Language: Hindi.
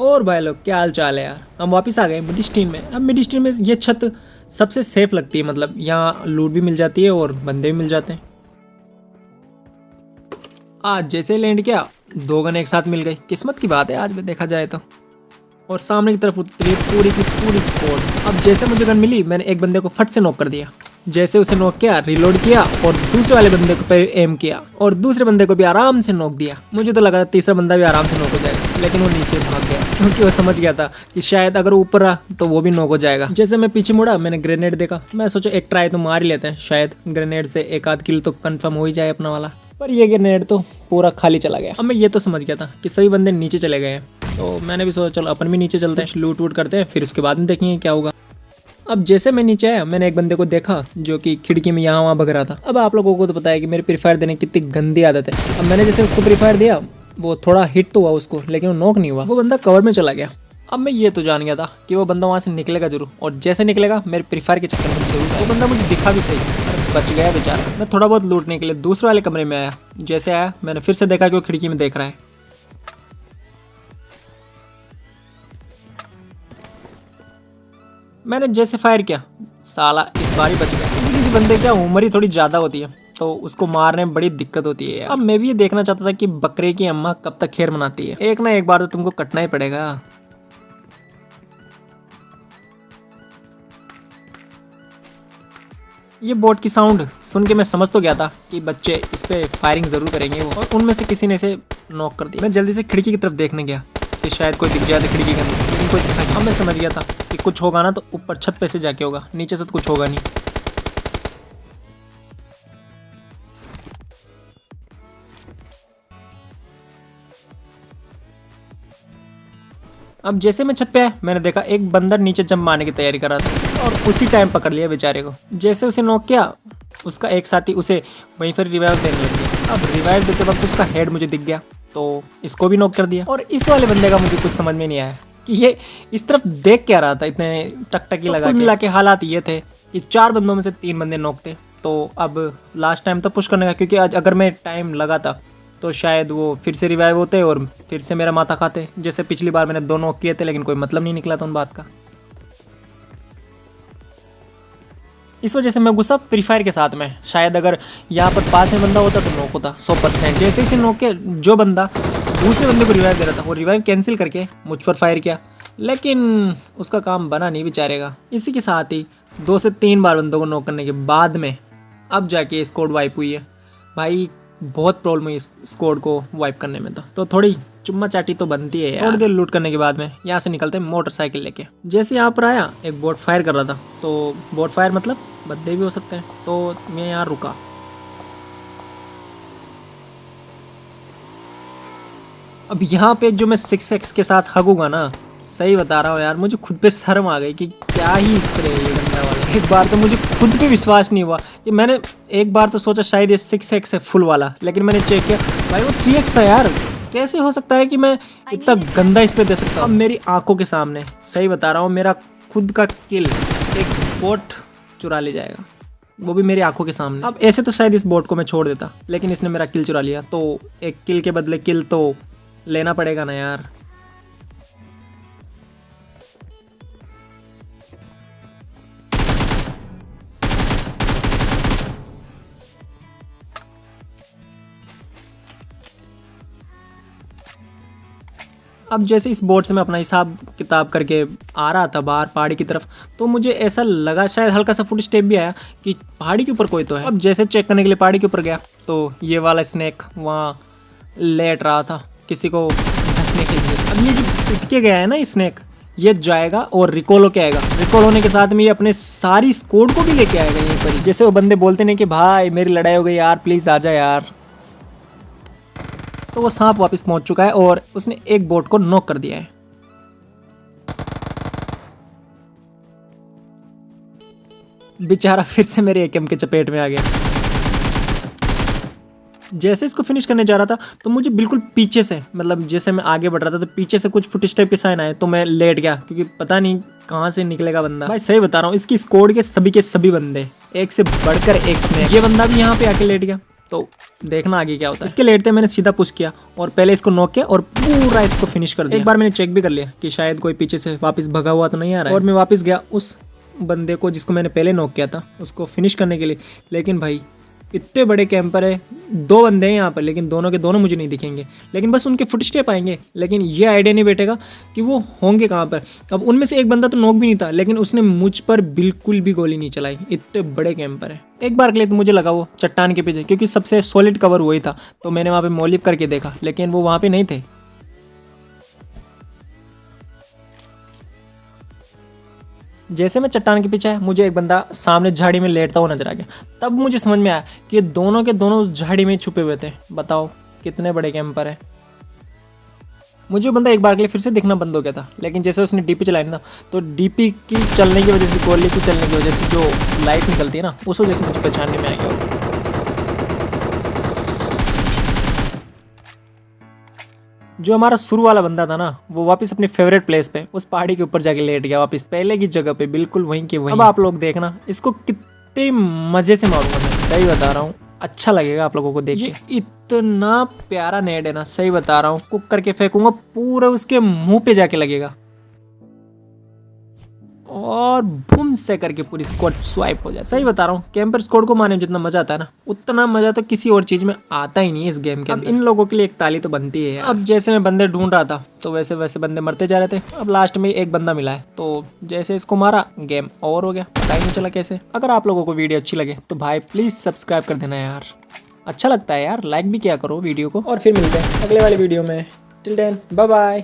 और भाई लोग क्या हाल चाल है यार। हम वापस आ गए मिडिस्टीन में। अब मिडिस्टीन में ये छत सबसे सेफ लगती है, मतलब यहाँ लूट भी मिल जाती है और बंदे भी मिल जाते हैं। आज जैसे लैंड किया 2 गन एक साथ मिल गई, किस्मत की बात है आज भी देखा जाए तो। और सामने की तरफ उतरी पूरी की पूरी स्क्वाड। अब जैसे मुझे गन मिली मैंने एक बंदे को फट से नॉक कर दिया। जैसे उसे नॉक किया रिलोड किया और दूसरे वाले बंदे को पे एम किया और दूसरे बंदे को भी आराम से नॉक दिया। मुझे तो लगा तीसरा बंदा भी आराम से नॉक हो जाएगा, लेकिन वो नीचे भाग गया क्योंकि वो समझ गया था कि शायद अगर ऊपर रहा तो वो भी नॉक हो जाएगा। जैसे मैं पीछे मुड़ा मैंने ग्रेनेड देखा, मैं सोचा एक ट्राई तो मार ही लेते हैं, शायद ग्रेनेड से एक आध किल तो कंफर्म हो ही जाए अपना वाला। पर ये ग्रेनेड तो पूरा खाली चला गया। अब मैं ये तो समझ गया था कि सभी बंदे नीचे चले गए हैं, तो मैंने भी सोचा चलो अपन भी नीचे चलते हैं, लूट वूट करते हैं, फिर उसके बाद में देखेंगे क्या होगा। अब जैसे मैं नीचे आया मैंने एक बंदे को देखा जो कि खिड़की में यहाँ वहाँ भग रहा था। अब आप लोगों को तो पता है कि मेरी प्री फायर देने की कितनी गंदी आदत है। अब मैंने जैसे उसको प्री फायर दिया वो थोड़ा हिट तो हुआ उसको, लेकिन वो नॉक नहीं हुआ, वो बंदा कवर में चला गया। अब मैं ये तो जान गया था कि वो बंदा वहाँ से निकलेगा जरूर, और जैसे निकलेगा मेरे प्री फायर के चक्कर में जरूर वो बंदा मुझे दिखा भी सही, बच गया बेचारा। मैं थोड़ा बहुत लूटने के लिए दूसरे वाले कमरे में आया। जैसे आया मैंने फिर से देखा कि वो खिड़की में देख रहा है। मैंने जैसे फायर किया साला इस बार ही बच गया। किसी किसी बंदे की उम्र ही थोड़ी ज़्यादा होती है तो उसको मारने में बड़ी दिक्कत होती है यार। अब मैं भी ये देखना चाहता था कि बकरे की अम्मा कब तक खैर मनाती है, एक ना एक बार तो तुमको कटना ही पड़ेगा। ये बोट की साउंड सुन के मैं समझ तो गया था कि बच्चे इस पे फायरिंग जरूर करेंगे वो, और उनमें से किसी ने इसे नॉक कर दिया। मैं जल्दी से खिड़की की तरफ देखने गया कि शायद कोई दिख जाए खिड़की के अंदर, लेकिन कोई दिखा नहीं। अब मैं समझ गया था कि कुछ होगा ना तो ऊपर छत पे से जाके होगा, नीचे से तो कुछ होगा नहीं। अब जैसे मैं छत पे आया मैंने देखा एक बंदर नीचे जंप मारने की तैयारी कर रहा था, और उसी टाइम पकड़ लिया बेचारे को। जैसे उसे नॉक किया उसका एक साथी उसे वहीं पर रिवाइव देने लग गया। अब रिवाइव देते वक्त उसका हेड मुझे दिख गया तो इसको भी नॉक कर दिया। और इस वाले बंदे का मुझे कुछ समझ में नहीं आया कि ये इस तरफ देख क्या रहा था इतने टकटकी लगा के। मिला के हालात ये थे कि 4 बंदों में से 3 बंदे नॉक थे। तो अब लास्ट टाइम तो पुश करने का, क्योंकि आज अगर मैं टाइम लगा था तो शायद वो फिर से रिवाइव होते और फिर से मेरा माथा खाते, जैसे पिछली बार मैंने 2 नॉक किए थे लेकिन कोई मतलब नहीं निकला था उन बात का। इस वजह से मैं गुस्सा प्री फायर के साथ में, शायद अगर यहाँ पर पास में बंदा होता तो नॉक होता 100%। जैसे इसे नॉक के जो बंदा दूसरे बंदे को रिवाइव दे रहा था वो रिवाइव कैंसिल करके मुझ पर फायर किया, लेकिन उसका काम बना नहीं बेचारेगा। इसी के साथ ही 2 से 3 बार बंदों को नॉक करने के बाद में अब जाके स्क्वाड वाइप हुई है। भाई बहुत प्रॉब्लम हुई इस स्क्वाड को वाइप करने में, तो थोड़ी चुम्मा चाटी तो बनती है यार। थोड़ी देर लूट करने के बाद में यहाँ से निकलते हैं मोटरसाइकिल लेके। जैसे यहाँ पर आया एक बोट फायर कर रहा था, तो बोट फायर मतलब बंदे भी हो सकते हैं, तो मैं यहाँ रुका। अब यहाँ पे जो मैं 6x के साथ हगूंगा ना, सही बता रहा हूँ यार, मुझे खुद पे शर्म आ गई कि क्या ही स्प्रे है ये गंदा वाला। एक बार तो मुझे खुद पे विश्वास नहीं हुआ कि मैंने एक बार तो सोचा शायद ये 6x है फुल वाला, लेकिन मैंने चेक किया भाई वो 3x था यार। कैसे हो सकता है कि मैं इतना गंदा स्प्रे दे सकता हूँ। अब मेरी आंखों के सामने सही बता रहा हूँ मेरा खुद का किल एक बोट चुरा ले जाएगा, वो भी मेरी आंखों के सामने। अब ऐसे तो शायद इस बोट को मैं छोड़ देता, लेकिन इसने मेरा किल चुरा लिया, तो एक किल के बदले किल तो लेना पड़ेगा ना यार। अब जैसे इस बोर्ड से मैं अपना हिसाब किताब करके आ रहा था बाहर पहाड़ी की तरफ, तो मुझे ऐसा लगा शायद हल्का सा फुट स्टेप भी आया कि पहाड़ी के ऊपर कोई तो है। अब जैसे चेक करने के लिए पहाड़ी के ऊपर गया तो ये वाला स्नेक वहाँ लेट रहा था किसी को धंसने के लिए। अब ये जो पिट के गया है ना स्नेक, ये जाएगा और रिकॉल होके आएगा। रिकॉल होने के साथ में ये अपने सारी स्क्वाड को भी लेके आएगा यहीं पर। जैसे वो बंदे बोलते नहीं कि भाई मेरी लड़ाई हो गई यार प्लीज़ आ जा यार, तो वो सांप वापस पहुंच चुका है और उसने एक बोट को नॉक कर दिया है। बेचारा फिर से मेरे एकेएम के चपेट में आ गया। जैसे इसको फिनिश करने जा रहा था तो मुझे बिल्कुल पीछे से, मतलब जैसे मैं आगे बढ़ रहा था तो पीछे से कुछ फुटस्टेप के साइन आए, तो मैं लेट गया क्योंकि पता नहीं कहाँ से निकलेगा बंदा। भाई सही बता रहा हूँ, इसकी स्क्वाड के सभी बंदे एक से बढ़कर एक स्नेक। ये बंदा भी यहाँ पे आके लेट गया। तो देखना आगे क्या होता है। इसके लेटते मैंने सीधा पुश किया और पहले इसको नॉक किया और पूरा इसको फिनिश कर दिया। एक बार मैंने चेक भी कर लिया कि शायद कोई पीछे से वापस भगा हुआ तो नहीं आ रहा है, और मैं वापस गया उस बंदे को जिसको मैंने पहले नॉक किया था उसको फिनिश करने के लिए। लेकिन भाई इतने बड़े कैंपर है, 2 बंदे हैं यहाँ पर, लेकिन दोनों के दोनों मुझे नहीं दिखेंगे, लेकिन बस उनके फुटस्टेप आएंगे। लेकिन ये आइडिया नहीं बैठेगा कि वो होंगे कहाँ पर। अब उनमें से एक बंदा तो नॉक भी नहीं था, लेकिन उसने मुझ पर बिल्कुल भी गोली नहीं चलाई। इतने बड़े कैंपर है। एक बार के लिए तो मुझे लगा वो चट्टान के पीछे, क्योंकि सबसे सॉलिड कवर वही था, तो मैंने वहाँ पे मॉलिप करके देखा, लेकिन वो वहाँ पे नहीं थे। जैसे मैं चट्टान के पीछे आया, मुझे एक बंदा सामने झाड़ी में लेटता हुआ नजर आ गया। तब मुझे समझ में आया कि ये दोनों के दोनों उस झाड़ी में छुपे हुए थे। बताओ कितने बड़े कैंपर है। मुझे वो बंदा एक बार के लिए फिर से दिखना बंद हो गया था, लेकिन जैसे उसने डीपी चलाई ना, तो डीपी की चलने की वजह से, गोली की चलने की वजह से जो लाइट निकलती है ना, उस वजह से मुझे पहचानने में आ गया। जो हमारा शुरू वाला बंदा था ना, वो वापस अपने फेवरेट प्लेस पे उस पहाड़ी के ऊपर जाके लेट गया, वापस पहले की जगह पे, बिल्कुल वहीं के वहीं। अब आप लोग देखना इसको कितने मजे से मारूंगा मैं, सही बता रहा हूँ। अच्छा लगेगा आप लोगों को देखिए। इतना प्यारा नेड है ना, सही बता रहा हूँ। कुक करके फेंकूंगा, पूरा उसके मुंह पे जाके लगेगा और बूम से करके पूरी स्क्वाड स्वाइप हो जाए। सही बता रहा हूँ, कैंपर स्क्वाड को मारने में जितना मजा आता है ना, उतना मजा तो किसी और चीज में आता ही नहीं है इस गेम के अंदर। अब इन लोगों के लिए एक ताली तो बनती है यार। अब जैसे मैं बंदे ढूंढ रहा था, तो वैसे वैसे बंदे मरते जा रहे थे। अब लास्ट में एक बंदा मिला है, तो जैसे इसको मारा, गेम ओवर हो गया, पता ही नहीं चला कैसे। अगर आप लोगों को वीडियो अच्छी लगे तो भाई प्लीज सब्सक्राइब कर देना यार, अच्छा लगता है यार। लाइक भी किया करो वीडियो को, और फिर मिलते हैं अगले वाले वीडियो में। Till then bye bye.